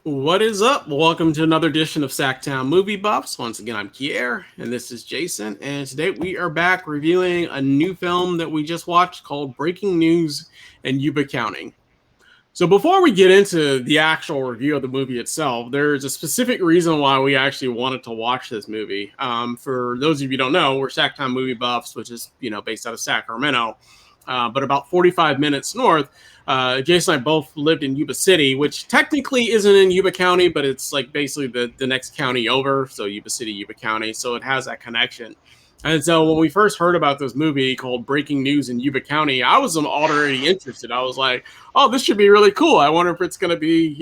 What is up? Welcome to another edition of SacTown Movie Buffs. Once again, I'm Kier, and this is Jason. And today we are back reviewing a new film that we just watched called Breaking News in Yuba County. So before we get into the actual review of the movie itself, there's a specific reason why we actually wanted to watch this movie. For those of you who don't know, we're SacTown Movie Buffs, which is based out of Sacramento, but about 45 minutes north. Jason and I both lived in Yuba City, which technically isn't in Yuba County, but it's like basically the next county over. So Yuba City, Yuba County. So it has that connection. And so when we first heard about this movie called Breaking News in Yuba County, I was already interested. I was like, oh, this should be really cool. I wonder if it's going to be,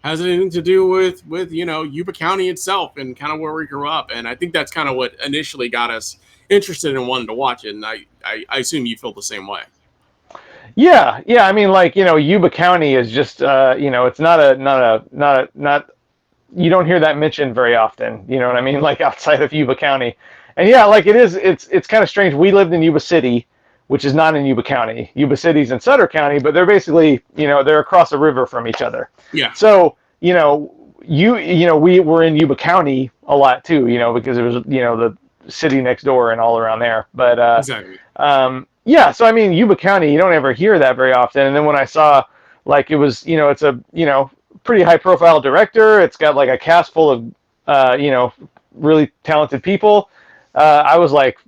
has anything to do with Yuba County itself and kind of where we grew up. And I think that's kind of what initially got us interested in wanting to watch it. And I assume you feel the same way. Yeah. I mean, Yuba County is just, it's not. You don't hear that mentioned very often. You know what I mean? Like outside of Yuba County, and yeah, like it's kind of strange. We lived in Yuba City, which is not in Yuba County. Yuba City's in Sutter County, but they're basically, they're across a river from each other. Yeah. So, we were in Yuba County a lot too, because it was, the city next door and all around there. But Exactly. Yeah, so I mean, Yuba County, you don't ever hear that very often. And then when I saw, like, it was, it's a, pretty high-profile director. It's got like a cast full of, really talented people. I was like,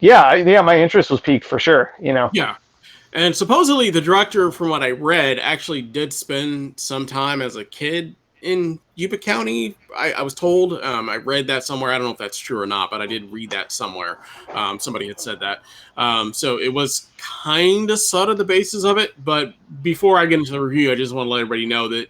yeah, my interest was piqued for sure. Yeah. And supposedly the director, from what I read, actually did spend some time as a kid in Yuba County. I was told. I read that somewhere. I don't know if that's true or not, but I did read that somewhere. Somebody had said that. So it was kind of sort of the basis of it. But before I get into the review, I just want to let everybody know that,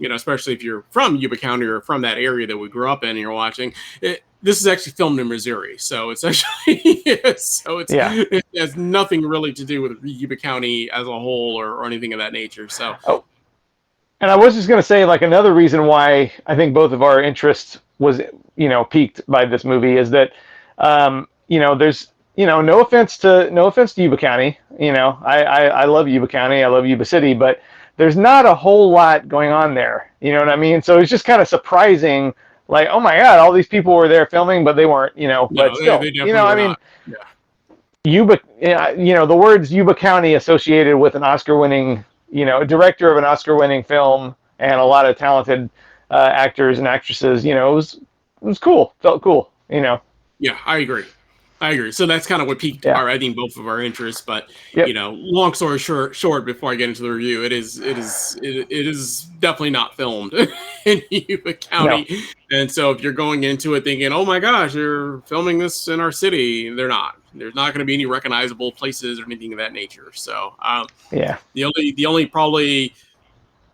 especially if you're from Yuba County or from that area that we grew up in and you're watching, this is actually filmed in Missouri. So it's actually, it has nothing really to do with Yuba County as a whole or anything of that nature. So. Oh. And I was just going to say, like, another reason why I think both of our interests was, piqued by this movie is that, there's, no offense to Yuba County. I love Yuba County. I love Yuba City, but there's not a whole lot going on there. You know what I mean? So it's just kind of surprising, like, oh my God, all these people were there filming, but they weren't, but still, they I mean, Yuba, the words Yuba County associated with an Oscar-winning, director of an Oscar-winning film and a lot of talented actors and actresses, it was cool. Felt cool, Yeah, I agree. So that's kind of what piqued I think both of our interests. But long story short, before I get into the review, it is definitely not filmed in Yuba County. No. And so if you're going into it thinking, oh my gosh, you're filming this in our city, they're not. There's not going to be any recognizable places or anything of that nature. So the only probably,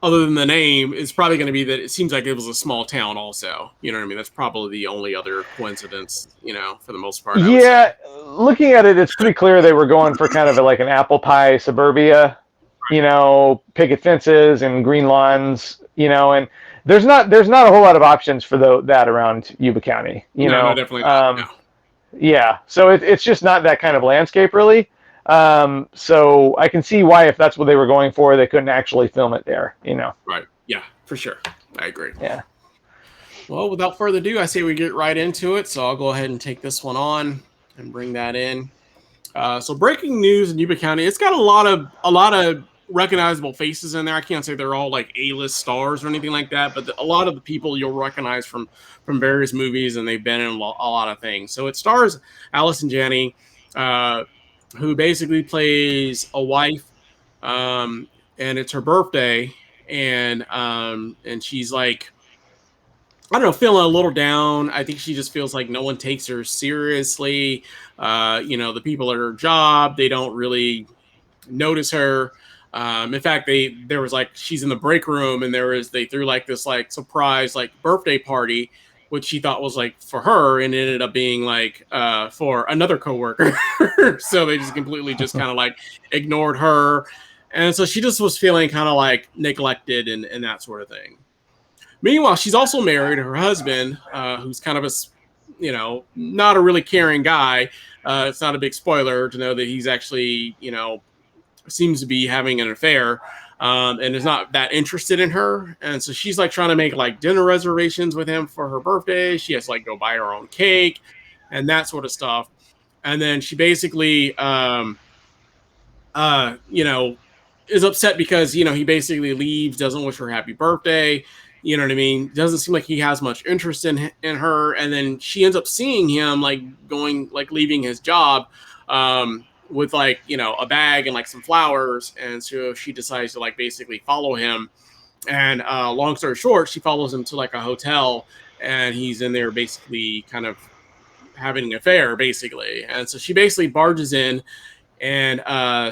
other than the name, is probably going to be that it seems like it was a small town also. You know what I mean? That's probably the only other coincidence, for the most part. Yeah, looking at it, it's pretty clear they were going for kind of like an apple pie suburbia, picket fences and green lawns, and there's not a whole lot of options for that around Yuba County, No, definitely not. No. Yeah, so it's just not that kind of landscape, really. So I can see why, if that's what they were going for, they couldn't actually film it there, Right. Yeah, for sure. I agree. Yeah. Well, without further ado, I say we get right into it. So I'll go ahead and take this one on and bring that in. So Breaking News in Yuba County, it's got a lot of recognizable faces in there. I can't say they're all like A-list stars or anything like that, but a lot of the people you'll recognize from various movies, and they've been in a lot of things. So it stars Allison Janney, who basically plays a wife, and it's her birthday, and she's like, I don't know, feeling a little down. I think she just feels like no one takes her seriously. The people at her job, they don't really notice her. In fact, there was like, she's in the break room, and they threw like this like surprise like birthday party, which she thought was like for her, and it ended up being like for another coworker. So they just completely just kind of like ignored her, and so she just was feeling kind of like neglected and that sort of thing. Meanwhile, she's also married. Her husband, who's kind of not a really caring guy. It's not a big spoiler to know that he's actually, seems to be having an affair and is not that interested in her. And so she's like trying to make like dinner reservations with him for her birthday. She has to like go buy her own cake and that sort of stuff. And then she basically, you know, is upset because, you know, he basically leaves, doesn't wish her happy birthday. You know what I mean? Doesn't seem like he has much interest in her. And then she ends up seeing him like going, like leaving his job, with like, you know, a bag and like some flowers. And so she decides to like basically follow him. And long story short, she follows him to like a hotel, and he's in there basically kind of having an affair, basically. And so she basically barges in and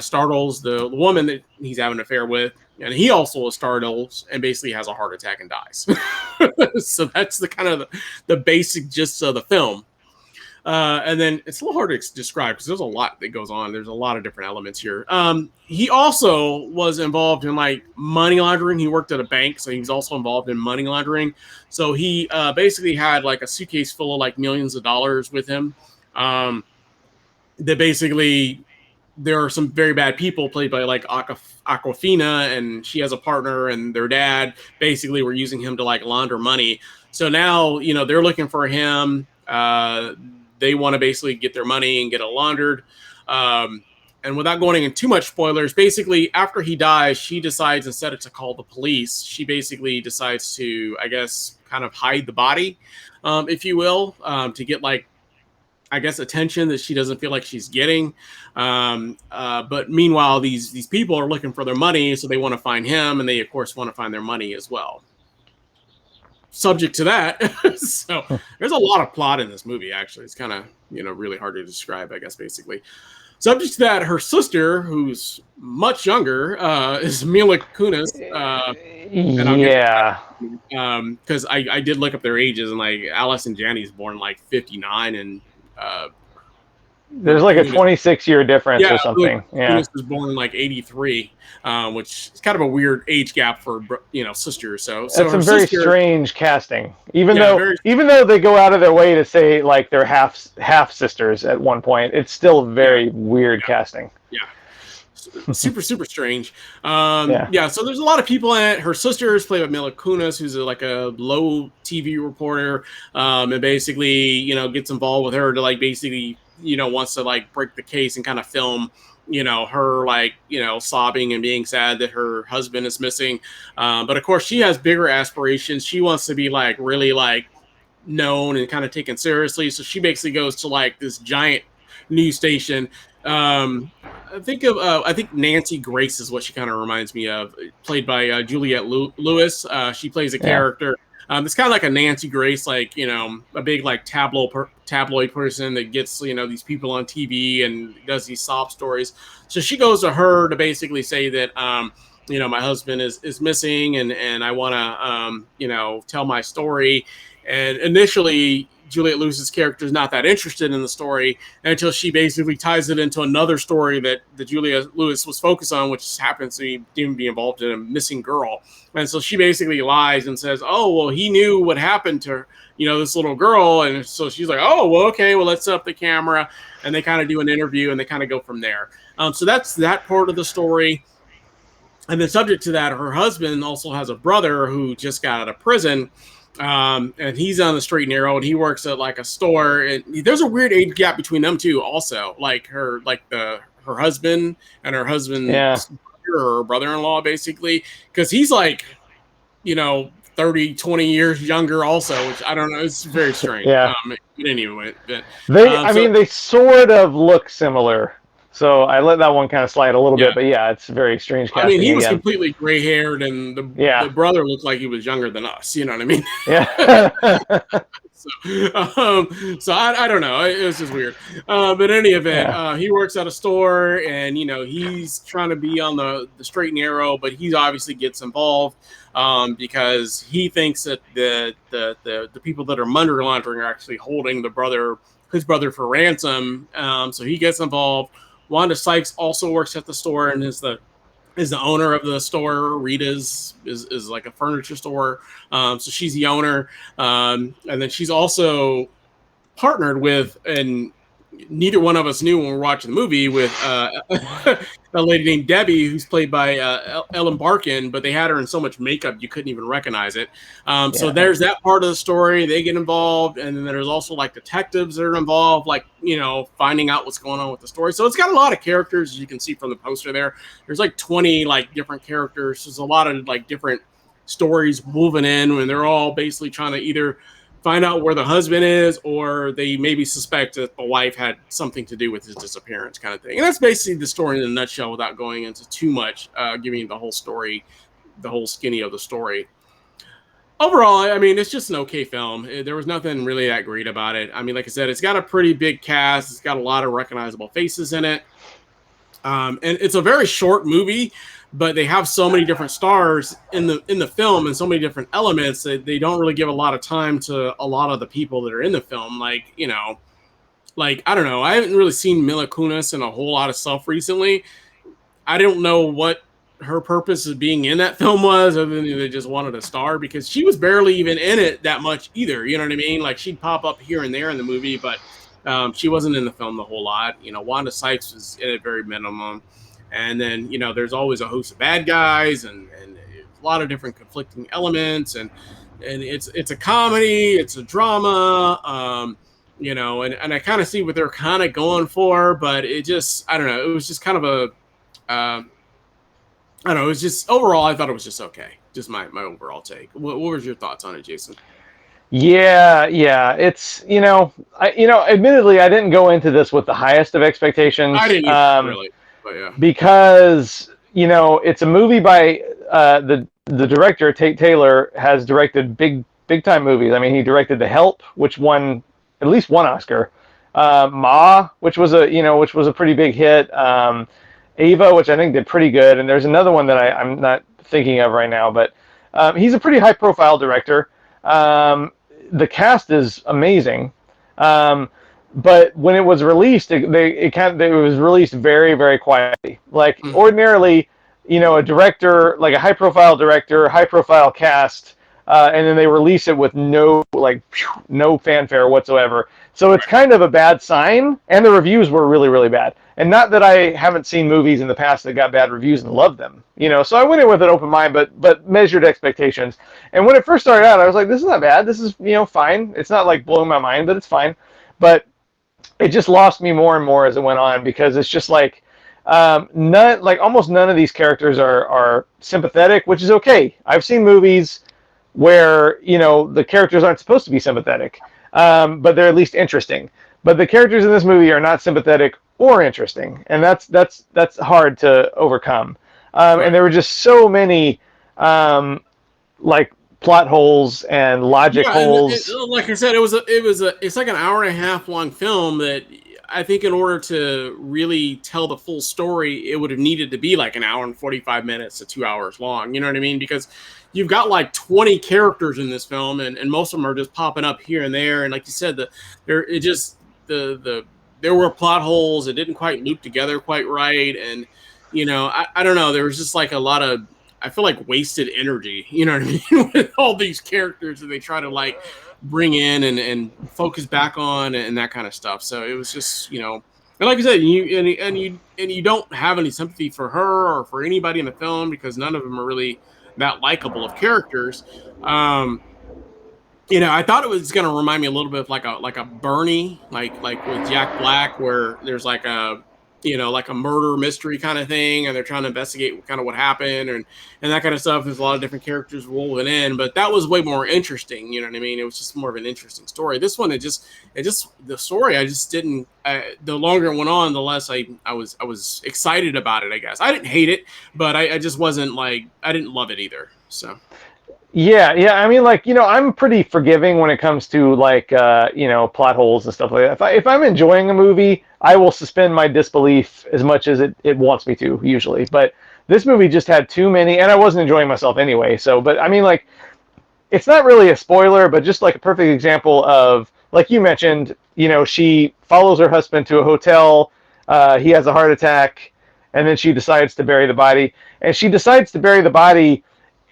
startles the woman that he's having an affair with, and he also startles and basically has a heart attack and dies. So that's the kind of the basic gist of the film. And then it's a little hard to describe because there's a lot that goes on. There's a lot of different elements here. He also was involved in like money laundering. He worked at a bank, so he was also involved in money laundering. So he basically had like a suitcase full of like millions of dollars with him. That basically there are some very bad people played by like Awkwafina, and she has a partner, and their dad basically were using him to like launder money. So now, you know, they're looking for him. They want to basically get their money and get it laundered. And without going into too much spoilers, basically after he dies, she decides instead of to call the police, she basically decides to, I guess, kind of hide the body, if you will, to get like, I guess, attention that she doesn't feel like she's getting. But meanwhile, these people are looking for their money, so they want to find him, and they of course want to find their money as well. Subject to that, so there's a lot of plot in this movie. Actually, it's kind of, you know, really hard to describe, I guess. Basically, subject to that, her sister, who's much younger, is Mila Kunis. Yeah. Because I did look up their ages, and like Allison Janney's born like 59, and there's like a 26-year difference or something. Yeah, Kunis was born in like 83, which is kind of a weird age gap for, you know, sisters. So that's some very strange casting. Even even though they go out of their way to say like they're half sisters at one point, it's still very weird casting. Yeah. Super strange. So there's a lot of people in it. Her sister is played by Mila Kunis, who's like a low TV reporter, and basically, you know, gets involved with her to like basically, you know, wants to like break the case and kind of film, you know, her like, you know, sobbing and being sad that her husband is missing. But of course she has bigger aspirations. She wants to be like really like known and kind of taken seriously. So she basically goes to like this giant news station. I think Nancy Grace is what she kind of reminds me of, played by Juliette Lewis. She plays a character. It's kind of like a Nancy Grace, like, you know, a big like tabloid person that gets, you know, these people on TV and does these sob stories. So she goes to her to basically say that, you know, my husband is missing, and I want to, you know, tell my story. And initially, Juliette Lewis's character is not that interested in the story until she basically ties it into another story that Juliette Lewis was focused on, which happens to be involved in a missing girl. And so she basically lies and says, oh, well, he knew what happened to her, you know, this little girl. And so she's like, oh, well, okay, well, let's set up the camera. And they kind of do an interview, and they kind of go from there. So that's that part of the story. And then subject to that, her husband also has a brother who just got out of prison. And he's on the straight and narrow, and he works at like a store, and there's a weird age gap between them too. Also, like her husband and her husband's her brother-in-law, basically, because he's like, you know, 20 years younger also, which I don't know, it's very strange. Anyway, but they sort of look similar. So I let that one kind of slide a little bit, but it's very strange casting. I mean, he was completely gray-haired, and the brother looked like he was younger than us. You know what I mean? Yeah. So I don't know. It was just weird. But in any event, he works at a store, and, you know, he's trying to be on the straight and narrow, but he obviously gets involved because he thinks that the people that are money laundering are actually holding his brother for ransom. So he gets involved. Wanda Sykes also works at the store and is the owner of the store. Rita's is like a furniture store, so she's the owner, and then she's also partnered with, and neither one of us knew when we were watching the movie with a lady named Debbie, who's played by Ellen Barkin, but they had her in so much makeup you couldn't even recognize it. So there's that part of the story. They get involved, and then there's also like detectives that are involved, like, you know, finding out what's going on with the story. So it's got a lot of characters, as you can see from the poster there. There's like 20 like different characters. There's a lot of like different stories moving in, when they're all basically trying to either find out where the husband is, or they maybe suspect that the wife had something to do with his disappearance, kind of thing. And that's basically the story in a nutshell, without going into too much, giving you the whole story, the whole skinny of the story. Overall, I mean, it's just an okay film. There was nothing really that great about it. I mean, like I said, it's got a pretty big cast. It's got a lot of recognizable faces in it. And it's a very short movie, but they have so many different stars in the film and so many different elements that they don't really give a lot of time to a lot of the people that are in the film. Like, you know, like, I don't know. I haven't really seen Mila Kunis in a whole lot of stuff recently. I don't know what her purpose of being in that film was, other than they just wanted a star, because she was barely even in it that much either. You know what I mean? Like, she'd pop up here and there in the movie, but she wasn't in the film the whole lot. You know, Wanda Sykes was in it very minimum. And then, you know, there's always a host of bad guys and a lot of different conflicting elements. And it's a comedy, it's a drama, you know, and I kind of see what they're kind of going for, but it just, I don't know, it was just kind of a, I don't know, it was just, overall, I thought it was just okay. Just my overall take. What was your thoughts on it, Jason? Yeah, it's, admittedly, I didn't go into this with the highest of expectations. I didn't even, really, but yeah. Because, it's a movie by the director, Tate Taylor, has directed big time movies. I mean, he directed The Help, which won at least one Oscar. Ma, which was a pretty big hit. Ava, which I think did pretty good, and there's another one that I'm not thinking of right now, but he's a pretty high profile director. The cast is amazing, but when it was released, it was released very, very quietly. Like, ordinarily, a director, like a high profile director, high profile cast, and then they release it with no fanfare whatsoever. So it's kind of a bad sign, and the reviews were really, really bad. And not that I haven't seen movies in the past that got bad reviews and loved them, So I went in with an open mind, but measured expectations. And when it first started out, I was like, this is not bad. This is, fine. It's not like blowing my mind, but it's fine. But it just lost me more and more as it went on, because it's just like, almost none of these characters are sympathetic, which is okay. I've seen movies where, the characters aren't supposed to be sympathetic, but they're at least interesting. But the characters in this movie are not sympathetic or interesting, and that's hard to overcome. And there were just so many plot holes and logic holes. Like I said, it's like an hour and a half long film that I think in order to really tell the full story, it would have needed to be like an hour and 45 minutes to 2 hours long. You know what I mean? Because you've got like 20 characters in this film, and most of them are just popping up here and there. And like you said, there were plot holes. It didn't quite loop together quite right. And, I don't know. There was just like a lot of, I feel like, wasted energy, you know what I mean? With all these characters that they try to like bring in and focus back on and that kind of stuff. So it was just, and like I said, you don't have any sympathy for her or for anybody in the film, because none of them are really that likable of characters. I thought it was going to remind me a little bit of like a Bernie, like with Jack Black, where there's like a murder mystery kind of thing, and they're trying to investigate kind of what happened and that kind of stuff. There's a lot of different characters woven in, but that was way more interesting. You know what I mean? It was just more of an interesting story. This one, the story, I just didn't, the longer it went on, the less I was excited about it, I guess. I didn't hate it, but I just wasn't like, I didn't love it either. So. Yeah. I mean, I'm pretty forgiving when it comes to plot holes and stuff like that. If I'm enjoying a movie, I will suspend my disbelief as much as it wants me to, usually. But this movie just had too many, and I wasn't enjoying myself anyway. So, but I mean, it's not really a spoiler, but just like a perfect example of, like you mentioned, she follows her husband to a hotel. He has a heart attack, and then she decides to bury the body. And she decides to bury the body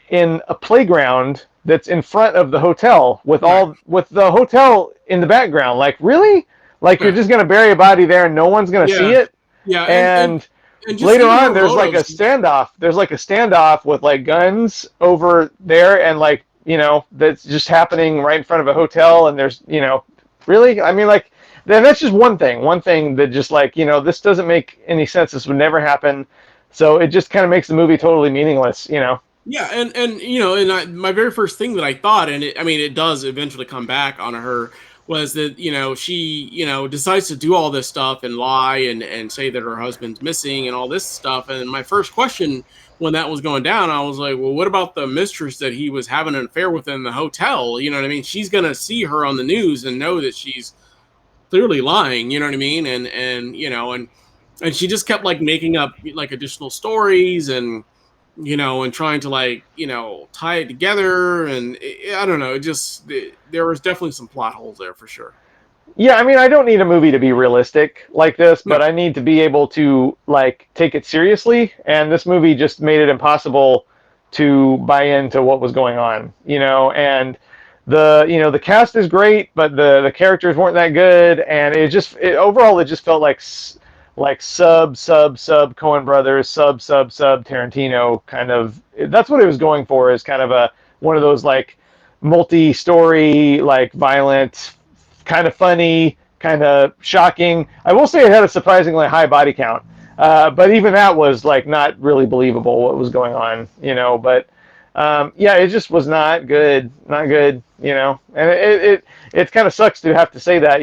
in a playground that's in front of the hotel with the hotel in the background. Like, really? Like you're just gonna bury a body there and no one's gonna see Yeah. it. Yeah. And just Later even on, her there's like a motives. standoff. There's like a standoff with like guns over there, and like that's just happening right in front of a hotel. And there's really, I mean, like then that's just one thing. One thing that just like this doesn't make any sense. This would never happen. So it just kind of makes the movie totally meaningless. Yeah, and my very first thing that I thought, and it does eventually come back on her, was that she decides to do all this stuff and lie and say that her husband's missing and all this stuff. And my first question when that was going down, I was like, well, what about the mistress that he was having an affair with in the hotel? You know what I mean? She's gonna see her on the news and know that she's clearly lying. You know what I mean? And she just kept like making up like additional stories and trying to tie it together. And I don't know, there was definitely some plot holes there for sure. Yeah, I mean, I don't need a movie to be realistic like this, No. but I need to be able to like take it seriously. And this movie just made it impossible to buy into what was going on, And the cast is great, but the characters weren't that good, and overall it just felt like sub Coen Brothers, sub Tarantino kind of. That's what it was going for, is kind of one of those like multi-story, like violent, kind of funny, kind of shocking. I will say it had a surprisingly high body count, but even that was like not really believable what was going on, But yeah, it just was not good, And it kind of sucks to have to say that,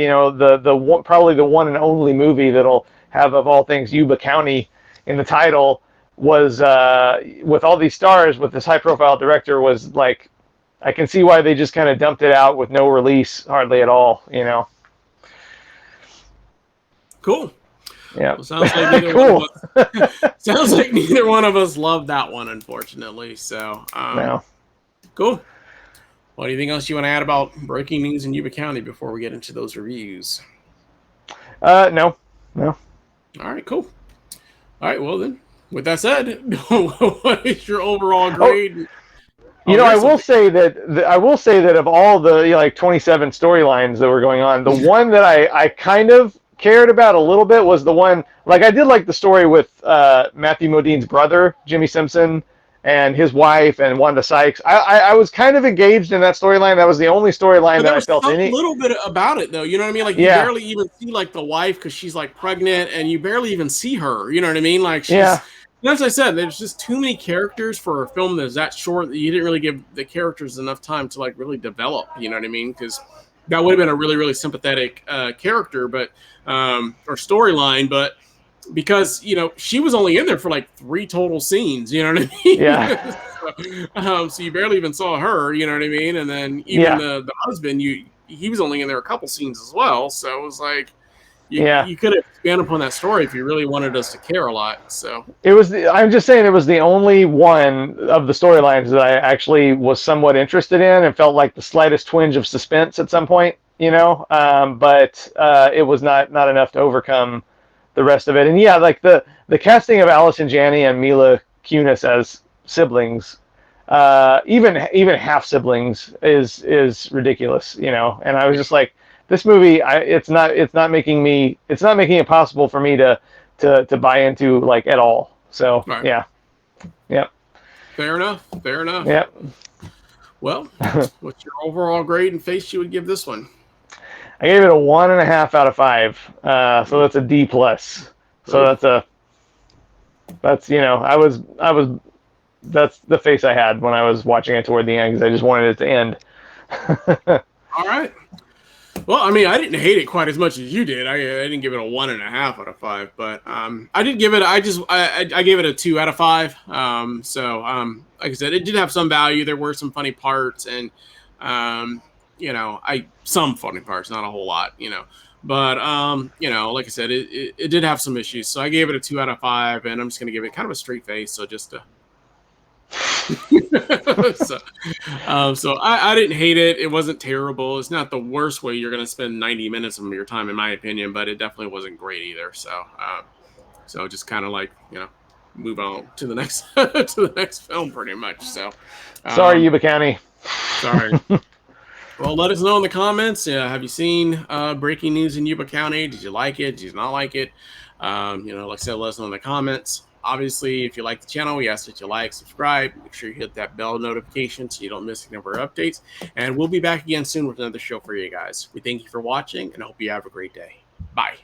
probably the one and only movie that'll have, of all things, Yuba County in the title was with all these stars, with this high-profile director, was like, I can see why they just kind of dumped it out with no release hardly at all, Cool. Yeah. Well, sounds like neither cool. sounds like neither one of us loved that one, unfortunately. So, No. Cool. Well, anything else you want to add about breaking news in Yuba County before we get into those reviews? No. All right, cool. All right, well then, with that said, what is your overall grade? I will say that of all the like 27 storylines that were going on, the one that I kind of cared about a little bit was the one, like, I did like the story with Matthew Modine's brother, Jimmi Simpson, and his wife, and Wanda Sykes. I was kind of engaged in that storyline. That was the only storyline that I felt any. A little bit about it, though. You know what I mean? Like, you barely even see like the wife because she's like pregnant, and you barely even see her. You know what I mean? Like, as I said, there's just too many characters for a film that's that short that you didn't really give the characters enough time to like really develop. You know what I mean? Because that would have been a really, really sympathetic character, but or storyline, but because she was only in there for like 3 total scenes. You know what I mean? Yeah. So you barely even saw her. You know what I mean? And then even the husband, he was only in there a couple scenes as well. So it was like. You could have expanded upon that story if you really wanted us to care a lot. So I'm just saying, it was the only one of the storylines that I actually was somewhat interested in and felt like the slightest twinge of suspense at some point, but it was not enough to overcome the rest of it. And yeah, like the casting of Allison Janney and Mila Kunis as siblings, even half siblings is ridiculous, And I was just like, this movie, it's not making it possible for me to buy into like at all. So right. Yeah. Yep. Fair enough. Yep. Well, what's your overall grade and face you would give this one? I gave it a 1.5 out of 5. So that's a D plus. So that's that's the face I had when I was watching it toward the end, because I just wanted it to end. All right. Well, I mean, I didn't hate it quite as much as you did. I didn't give it a 1.5 out of 5, but I did give it. I gave it a 2 out of 5. Like I said, it did have some value. There were some funny parts, and some funny parts, not a whole lot, But like I said, it did have some issues. So I gave it a 2 out of 5, and I'm just gonna give it kind of a straight face. So just to. So I didn't hate it. It wasn't terrible. It's not the worst way you're going to spend 90 minutes of your time, in my opinion, but it definitely wasn't great either. So just kind of like, move on to the next to the next film pretty much. So sorry, Yuba County. Sorry. Well, let us know in the comments. Have you seen breaking news in Yuba County? Did you like it? Did you not like it? Like I said, let us know in the comments. Obviously, if you like the channel, we ask that you like, subscribe, make sure you hit that bell notification so you don't miss any of our updates. And we'll be back again soon with another show for you guys. We thank you for watching and hope you have a great day. Bye.